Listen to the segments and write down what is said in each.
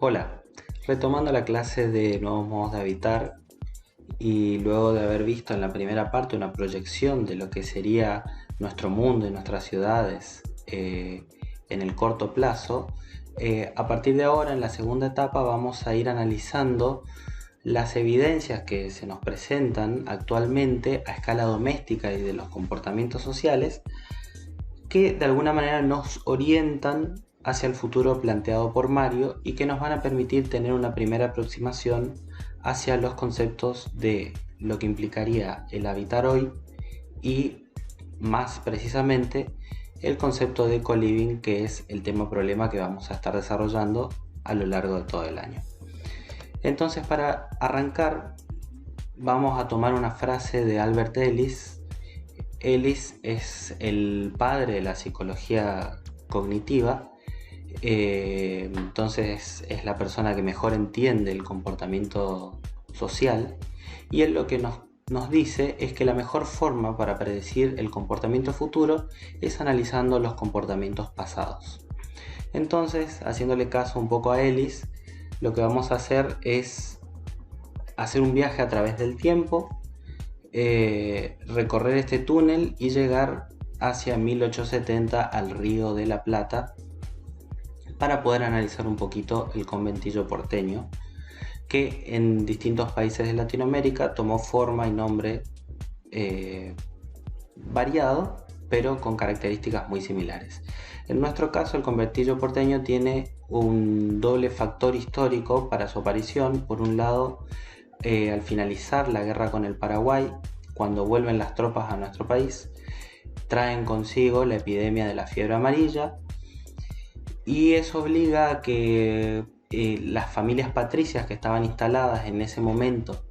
Hola, retomando la clase de nuevos modos de habitar y luego de haber visto en la primera parte una proyección de lo que sería nuestro mundo y nuestras ciudades en el corto plazo, a partir de ahora en la segunda etapa vamos a ir analizando las evidencias que se nos presentan actualmente a escala doméstica y de los comportamientos sociales que de alguna manera nos orientan hacia el futuro planteado por Mario y que nos van a permitir tener una primera aproximación hacia los conceptos de lo que implicaría el habitar hoy y más precisamente el concepto de co-living, que es el tema problema que vamos a estar desarrollando a lo largo de todo el año. Entonces, para arrancar vamos a tomar una frase de Albert Ellis. Ellis es el padre de la psicología cognitiva, entonces es la persona que mejor entiende el comportamiento social, y él lo que nos dice es que la mejor forma para predecir el comportamiento futuro es analizando los comportamientos pasados. Entonces, haciéndole caso un poco a Ellis, lo que vamos a hacer es hacer un viaje a través del tiempo, recorrer este túnel y llegar hacia 1870 al Río de la Plata para poder analizar un poquito el conventillo porteño, que en distintos países de Latinoamérica tomó forma y nombre variado, pero con características muy similares. En nuestro caso, el conventillo porteño tiene un doble factor histórico para su aparición. Por un lado, al finalizar la guerra con el Paraguay, cuando vuelven las tropas a nuestro país, traen consigo la epidemia de la fiebre amarilla, y eso obliga a que las familias patricias que estaban instaladas en ese momento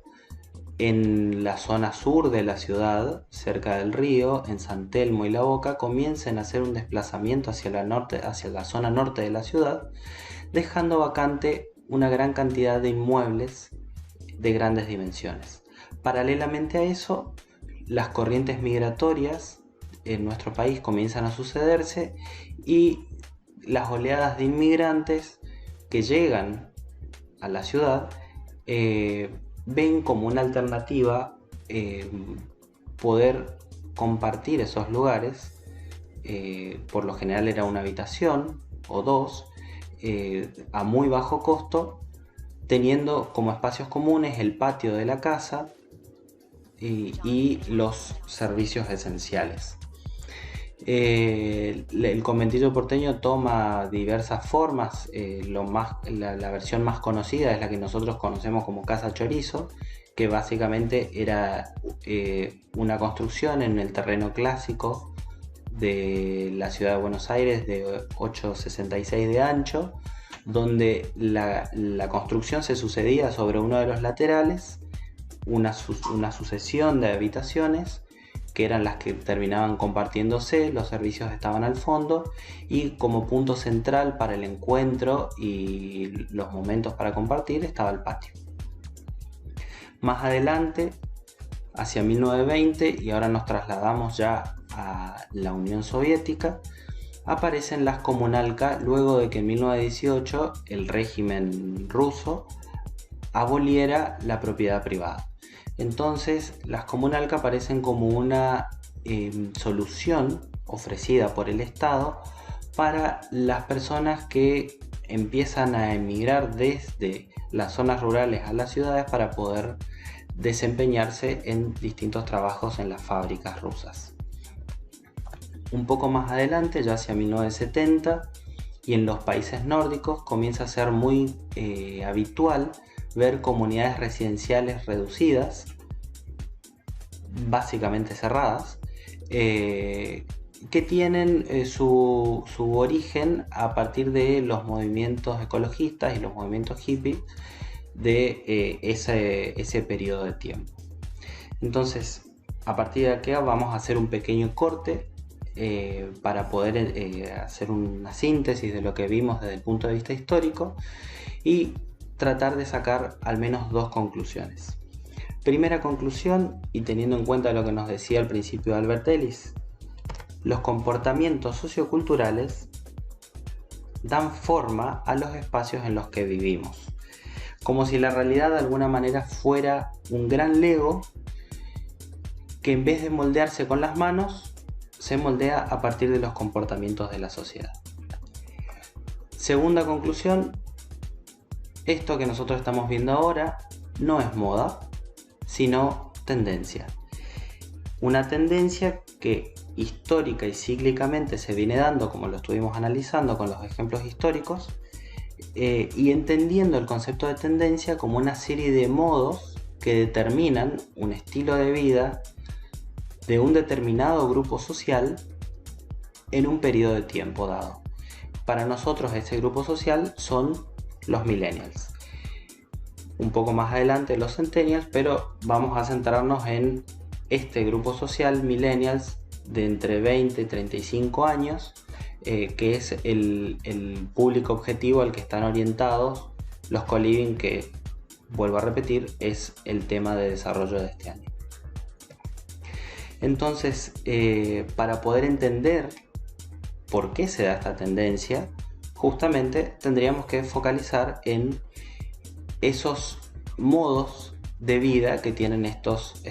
en la zona sur de la ciudad, cerca del río, en San Telmo y La Boca, comiencen a hacer un desplazamiento hacia la zona norte de la ciudad, dejando vacante una gran cantidad de inmuebles de grandes dimensiones. Paralelamente a eso, las corrientes migratorias en nuestro país comienzan a sucederse y las oleadas de inmigrantes que llegan a la ciudad ven como una alternativa poder compartir esos lugares. Por lo general era una habitación o dos, a muy bajo costo, teniendo como espacios comunes el patio de la casa y los servicios esenciales. El conventillo porteño toma diversas formas. La versión más conocida es la que nosotros conocemos como Casa Chorizo, que básicamente era una construcción en el terreno clásico de la ciudad de Buenos Aires de 8,66 de ancho, donde la construcción se sucedía sobre uno de los laterales, una sucesión de habitaciones que eran las que terminaban compartiéndose, los servicios estaban al fondo, y como punto central para el encuentro y los momentos para compartir estaba el patio. Más adelante, hacia 1920, y ahora nos trasladamos ya a la Unión Soviética, aparecen las comunalca luego de que en 1918 el régimen ruso aboliera la propiedad privada. Entonces las comunalca aparecen como una solución ofrecida por el Estado para las personas que empiezan a emigrar desde las zonas rurales a las ciudades para poder desempeñarse en distintos trabajos en las fábricas rusas. Un poco más adelante, ya hacia 1970, y en los países nórdicos comienza a ser muy habitual ver comunidades residenciales reducidas, básicamente cerradas, que tienen su origen a partir de los movimientos ecologistas y los movimientos hippies de ese periodo de tiempo. Entonces, a partir de aquí vamos a hacer un pequeño corte para poder hacer una síntesis de lo que vimos desde el punto de vista histórico y tratar de sacar al menos dos conclusiones. Primera conclusión, y teniendo en cuenta lo que nos decía al principio Albert Ellis, los comportamientos socioculturales dan forma a los espacios en los que vivimos. Como si la realidad de alguna manera fuera un gran Lego que en vez de moldearse con las manos, se moldea a partir de los comportamientos de la sociedad. Segunda conclusión, esto que nosotros estamos viendo ahora no es moda, sino tendencia. Una tendencia que histórica y cíclicamente se viene dando, como lo estuvimos analizando con los ejemplos históricos, y entendiendo el concepto de tendencia como una serie de modos que determinan un estilo de vida de un determinado grupo social en un periodo de tiempo dado. Para nosotros ese grupo social son los millennials. Un poco más adelante los centennials, pero vamos a centrarnos en este grupo social, millennials, de entre 20 y 35 años, que es el público objetivo al que están orientados los co-living, que, vuelvo a repetir, es el tema de desarrollo de este año. Entonces, para poder entender por qué se da esta tendencia, justamente tendríamos que focalizar en esos modos de vida que tienen estos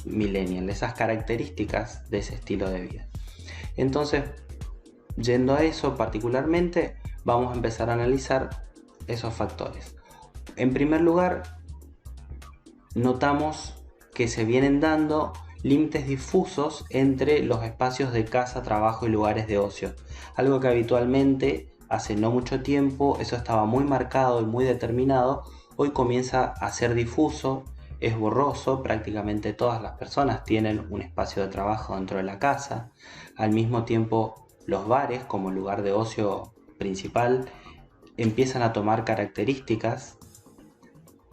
millennials, esas características de ese estilo de vida. Entonces, yendo a eso particularmente, vamos a empezar a analizar esos factores. En primer lugar, notamos que se vienen dando límites difusos entre los espacios de casa, trabajo y lugares de ocio. Algo que habitualmente, hace no mucho tiempo, eso estaba muy marcado y muy determinado, hoy comienza a ser difuso, es borroso. Prácticamente todas las personas tienen un espacio de trabajo dentro de la casa. Al mismo tiempo, los bares como lugar de ocio principal empiezan a tomar características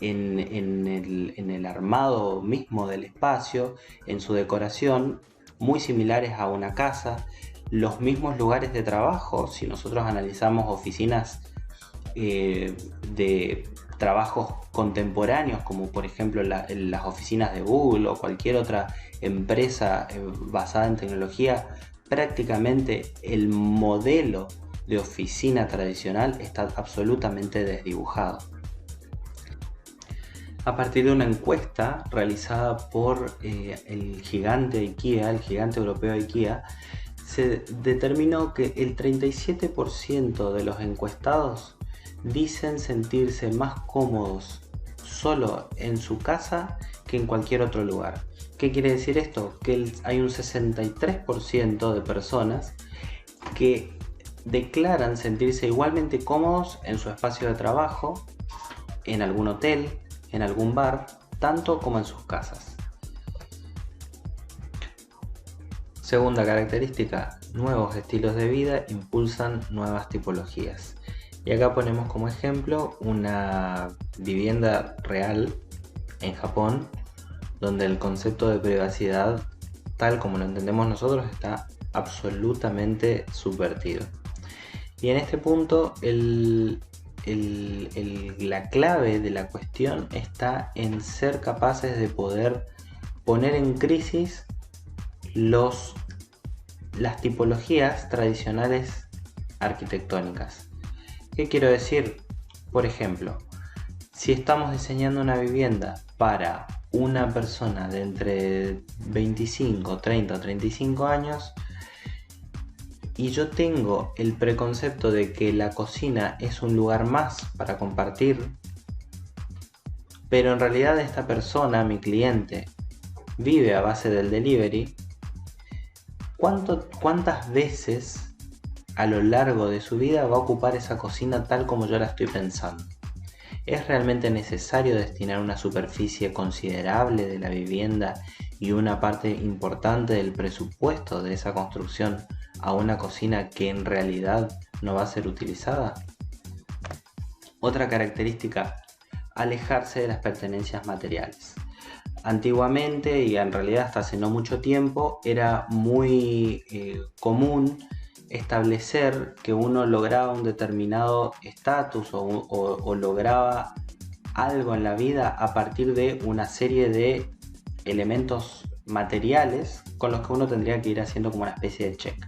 en el armado mismo del espacio, en su decoración, muy similares a una casa. Los mismos lugares de trabajo, si nosotros analizamos oficinas de trabajos contemporáneos, como por ejemplo las oficinas de Google o cualquier otra empresa basada en tecnología, prácticamente el modelo de oficina tradicional está absolutamente desdibujado. A partir de una encuesta realizada por el gigante IKEA, el gigante europeo IKEA, se determinó que el 37% de los encuestados dicen sentirse más cómodos solo en su casa que en cualquier otro lugar. ¿Qué quiere decir esto? Que hay un 63% de personas que declaran sentirse igualmente cómodos en su espacio de trabajo, en algún hotel, en algún bar, tanto como en sus casas. Segunda característica, nuevos estilos de vida impulsan nuevas tipologías. Y acá ponemos como ejemplo una vivienda real en Japón, donde el concepto de privacidad, tal como lo entendemos nosotros, está absolutamente subvertido. Y en este punto la clave de la cuestión está en ser capaces de poder poner en crisis las tipologías tradicionales arquitectónicas. ¿Qué quiero decir? Por ejemplo, si estamos diseñando una vivienda para una persona de entre 25, 30 o 35 años, y yo tengo el preconcepto de que la cocina es un lugar más para compartir, pero en realidad esta persona, mi cliente, vive a base del delivery, ¿cuántas veces a lo largo de su vida va a ocupar esa cocina tal como yo la estoy pensando? ¿Es realmente necesario destinar una superficie considerable de la vivienda y una parte importante del presupuesto de esa construcción a una cocina que en realidad no va a ser utilizada? Otra característica, alejarse de las pertenencias materiales. Antiguamente, y en realidad hasta hace no mucho tiempo, era muy común establecer que uno lograba un determinado estatus o lograba algo en la vida a partir de una serie de elementos materiales con los que uno tendría que ir haciendo como una especie de check.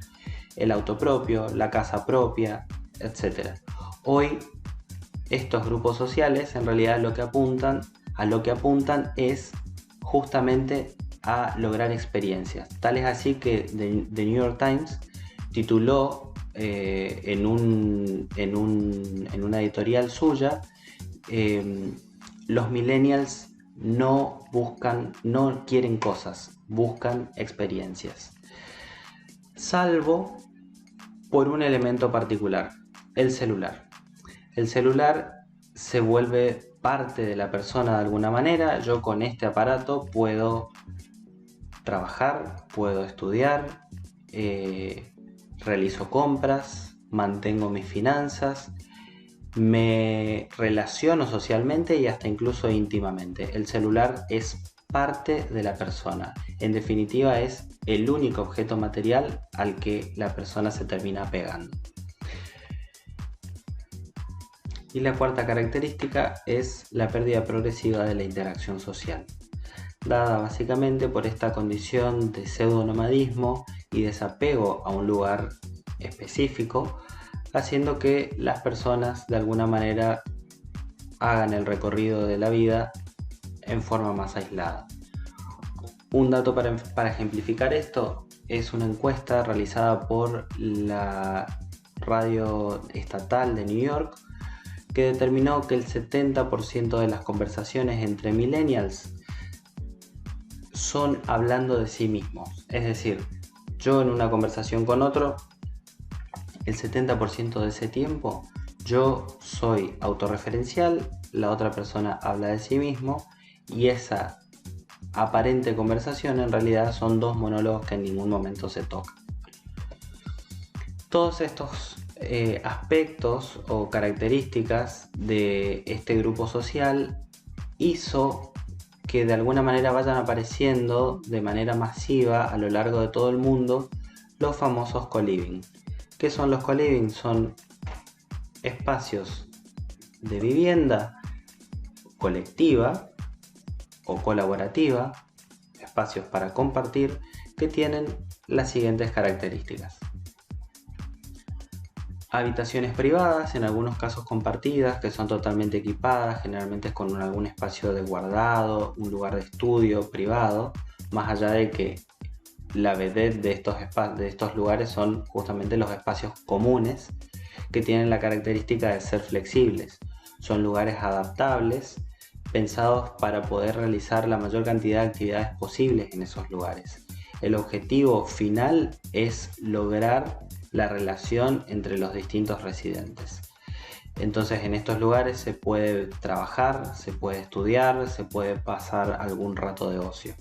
El auto propio, la casa propia, etc. Hoy estos grupos sociales en realidad a lo que apuntan es justamente a lograr experiencias. Tal es así que The New York Times tituló en una editorial suya, los millennials no quieren cosas, buscan experiencias. Salvo por un elemento particular, el celular. El celular se vuelve parte de la persona de alguna manera. Yo con este aparato puedo trabajar, puedo estudiar, realizo compras, mantengo mis finanzas, me relaciono socialmente y hasta incluso íntimamente. El celular es parte de la persona. En definitiva, es el único objeto material al que la persona se termina apegando. Y la cuarta característica es la pérdida progresiva de la interacción social, dada básicamente por esta condición de pseudonomadismo y desapego a un lugar específico, haciendo que las personas de alguna manera hagan el recorrido de la vida en forma más aislada. Un dato para ejemplificar esto es una encuesta realizada por la radio estatal de New York, que determinó que el 70% de las conversaciones entre millennials son hablando de sí mismos. Es decir, yo en una conversación con otro, el 70% de ese tiempo yo soy autorreferencial, la otra persona habla de sí mismo, y esa aparente conversación en realidad son dos monólogos que en ningún momento se tocan. Todos estos aspectos o características de este grupo social hizo que de alguna manera vayan apareciendo de manera masiva a lo largo de todo el mundo los famosos co-living. ¿Qué son los co-living? Son espacios de vivienda colectiva o colaborativa, espacios para compartir, que tienen las siguientes características: habitaciones privadas, en algunos casos compartidas, que son totalmente equipadas, generalmente con algún espacio de guardado, un lugar de estudio privado, más allá de que la vedette de estos lugares son justamente los espacios comunes, que tienen la característica de ser flexibles. Son lugares adaptables, pensados para poder realizar la mayor cantidad de actividades posibles en esos lugares. El objetivo final es lograr la relación entre los distintos residentes. Entonces, en estos lugares se puede trabajar, se puede estudiar, se puede pasar algún rato de ocio.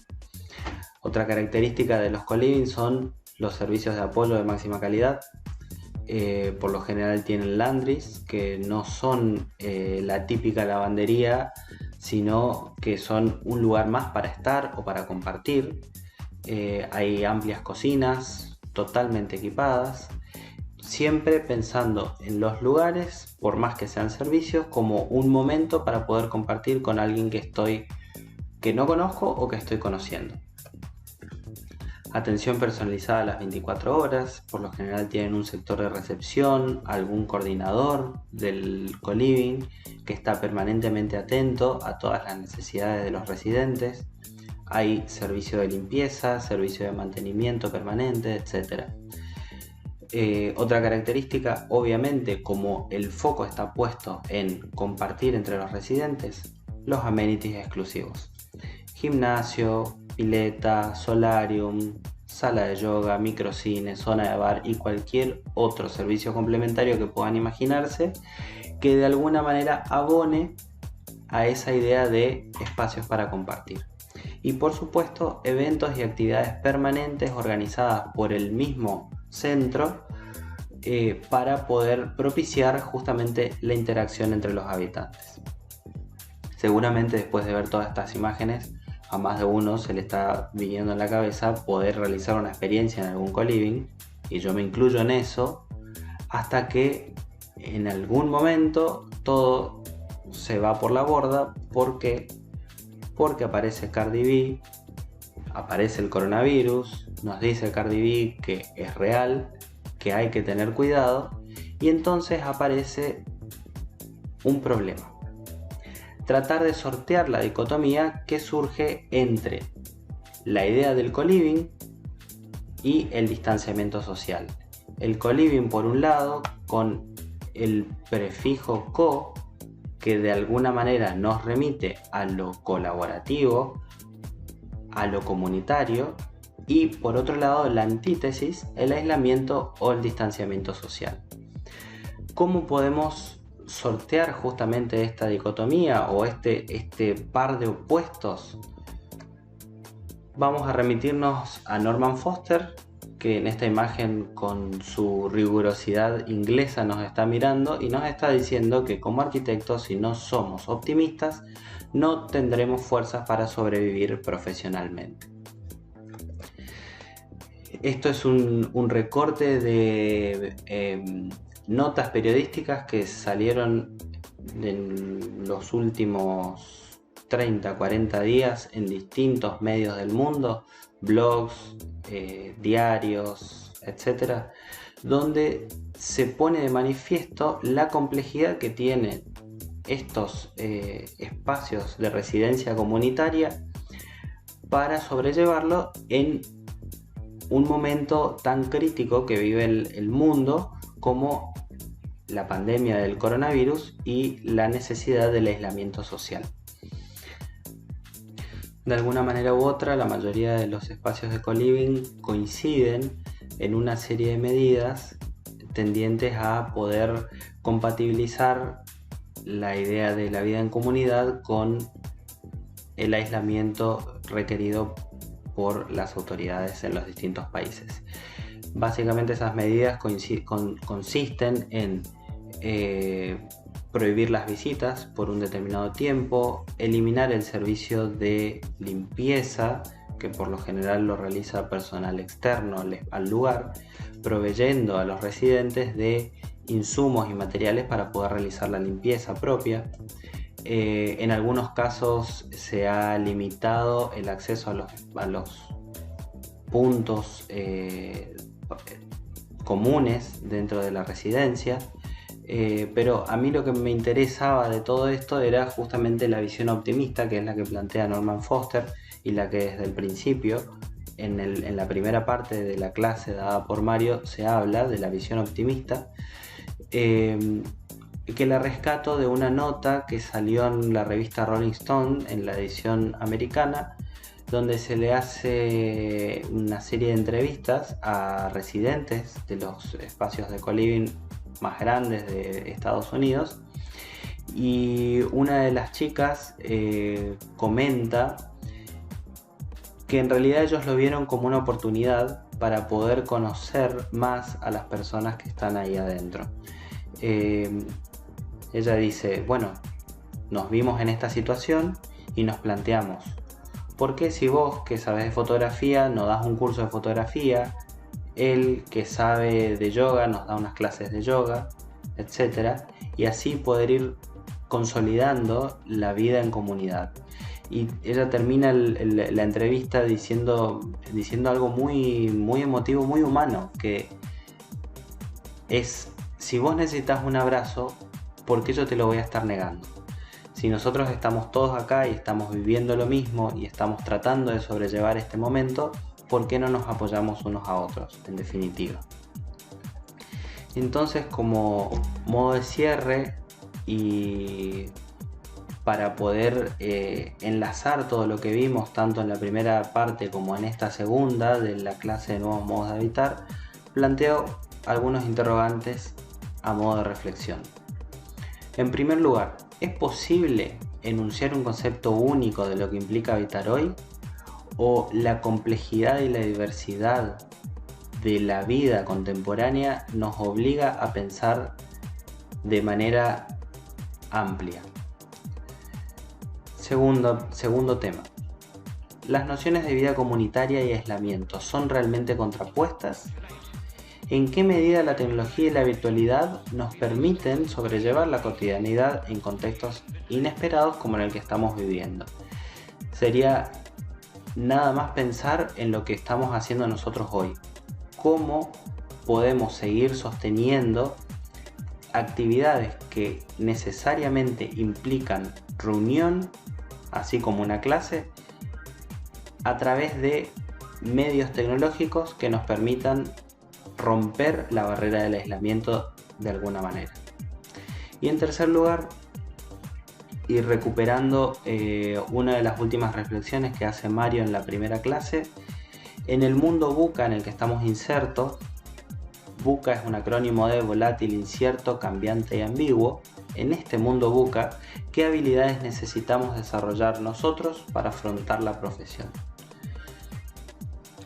Otra característica de los co-living son los servicios de apoyo de máxima calidad. Por lo general tienen laundries, que no son la típica lavandería, sino que son un lugar más para estar o para compartir. Hay amplias cocinas totalmente equipadas, siempre pensando en los lugares, por más que sean servicios, como un momento para poder compartir con alguien que no conozco o que estoy conociendo. Atención personalizada a las 24 horas, por lo general tienen un sector de recepción, algún coordinador del co-living que está permanentemente atento a todas las necesidades de los residentes. Hay servicio de limpieza, servicio de mantenimiento permanente, etc. Otra característica, obviamente, como el foco está puesto en compartir entre los residentes, los amenities exclusivos: gimnasio, pileta, solarium, sala de yoga, microcine, zona de bar y cualquier otro servicio complementario que puedan imaginarse, que de alguna manera abone a esa idea de espacios para compartir. Y por supuesto, eventos y actividades permanentes organizadas por el mismo centro para poder propiciar justamente la interacción entre los habitantes. Seguramente después de ver todas estas imágenes, a más de uno se le está viniendo en la cabeza poder realizar una experiencia en algún co-living, y yo me incluyo en eso, hasta que en algún momento todo se va por la borda. Porque aparece Cardi B, aparece el coronavirus, nos dice Cardi B que es real, que hay que tener cuidado, Y entonces aparece un problema. Tratar de sortear la dicotomía que surge entre la idea del co-living y el distanciamiento social. El co-living, por un lado, con el prefijo co, que de alguna manera nos remite a lo colaborativo, a lo comunitario, y por otro lado la antítesis, el aislamiento o el distanciamiento social. ¿Cómo podemos sortear justamente esta dicotomía o este par de opuestos? Vamos a remitirnos a Norman Foster, que en esta imagen con su rigurosidad inglesa nos está mirando y nos está diciendo que como arquitectos, si no somos optimistas, no tendremos fuerzas para sobrevivir profesionalmente. Esto es un recorte de notas periodísticas que salieron en los últimos 30, 40 días en distintos medios del mundo, blogs, diarios, etc., donde se pone de manifiesto la complejidad que tienen estos espacios de residencia comunitaria para sobrellevarlo en un momento tan crítico que vive el mundo como la pandemia del coronavirus y la necesidad del aislamiento social. De alguna manera u otra, la mayoría de los espacios de co-living coinciden en una serie de medidas tendientes a poder compatibilizar la idea de la vida en comunidad con el aislamiento requerido por las autoridades en los distintos países. Básicamente esas medidas consisten en prohibir las visitas por un determinado tiempo, eliminar el servicio de limpieza, que por lo general lo realiza personal externo al lugar, proveyendo a los residentes de insumos y materiales para poder realizar la limpieza propia. En algunos casos se ha limitado el acceso a los puntos comunes dentro de la residencia. Pero a mí lo que me interesaba de todo esto era justamente la visión optimista, que es la que plantea Norman Foster y la que desde el principio, en la primera parte de la clase dada por Mario, se habla de la visión optimista, que la rescato de una nota que salió en la revista Rolling Stone en la edición americana, donde se le hace una serie de entrevistas a residentes de los espacios de co-living más grandes de Estados Unidos, y una de las chicas comenta que en realidad ellos lo vieron como una oportunidad para poder conocer más a las personas que están ahí adentro. Ella dice, bueno, nos vimos en esta situación y nos planteamos, ¿por qué si vos que sabes de fotografía no das un curso de fotografía? Él que sabe de yoga nos da unas clases de yoga, etc. Y así poder ir consolidando la vida en comunidad. Y ella termina la entrevista diciendo algo muy, muy emotivo, muy humano, que es, si vos necesitas un abrazo, ¿por qué yo te lo voy a estar negando? Si nosotros estamos todos acá y estamos viviendo lo mismo y estamos tratando de sobrellevar este momento, ¿por qué no nos apoyamos unos a otros, en definitiva? Entonces, como modo de cierre y para poder enlazar todo lo que vimos tanto en la primera parte como en esta segunda de la clase de nuevos modos de habitar, planteo algunos interrogantes a modo de reflexión. En primer lugar, ¿es posible enunciar un concepto único de lo que implica habitar hoy? ¿O la complejidad y la diversidad de la vida contemporánea nos obliga a pensar de manera amplia? Segundo tema. ¿Las nociones de vida comunitaria y aislamiento son realmente contrapuestas? ¿En qué medida la tecnología y la virtualidad nos permiten sobrellevar la cotidianidad en contextos inesperados como en el que estamos viviendo? Sería nada más pensar en lo que estamos haciendo nosotros hoy. ¿Cómo podemos seguir sosteniendo actividades que necesariamente implican reunión, así como una clase, a través de medios tecnológicos que nos permitan romper la barrera del aislamiento de alguna manera. Y en tercer lugar, y recuperando una de las últimas reflexiones que hace Mario en la primera clase, en el mundo VUCA en el que estamos insertos, VUCA es un acrónimo de volátil, incierto, cambiante y ambiguo. En este mundo VUCA, ¿qué habilidades necesitamos desarrollar nosotros para afrontar la profesión?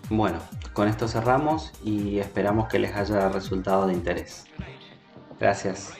Bueno, con esto cerramos y esperamos que les haya resultado de interés. Gracias.